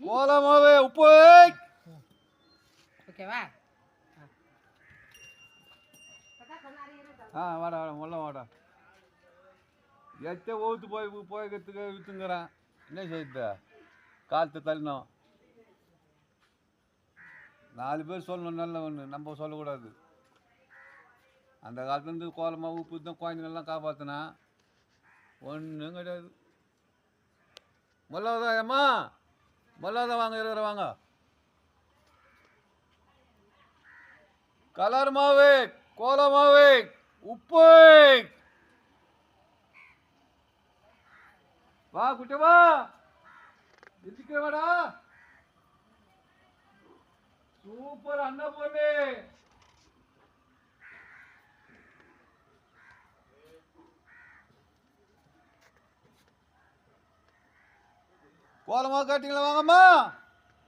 கோலமாவே உப்பு. ஓகேவா? வாடா முள்ள வாடா. எச்ச ஊத்து போய்க்கிறதுக்கு வித்துங்கிறேன். என்ன செய்யுது? காலத்தை தள்ளணும். 4 பேர் சொல்லணும் நல்ல ஒன்று, நம்ம சொல்லக்கூடாது. அந்த காலத்துலேருந்து கோலமாக உப்பு தான் குழந்தைங்கள்லாம் காப்பாற்றினா ஒன்றும் கிடையாது. மொல்லாதான் ஏம்மா மொல்லாதான் வாங்க இருக்கிற வாங்க. கலர் மாவு, கோல மாவு, உப்பு. வா குட்டவா, எதுக்கேவாடா. சூப்பர் அண்ணா பொண்ணு. கோலமாக காட்டிங்களா வாங்கம்மா.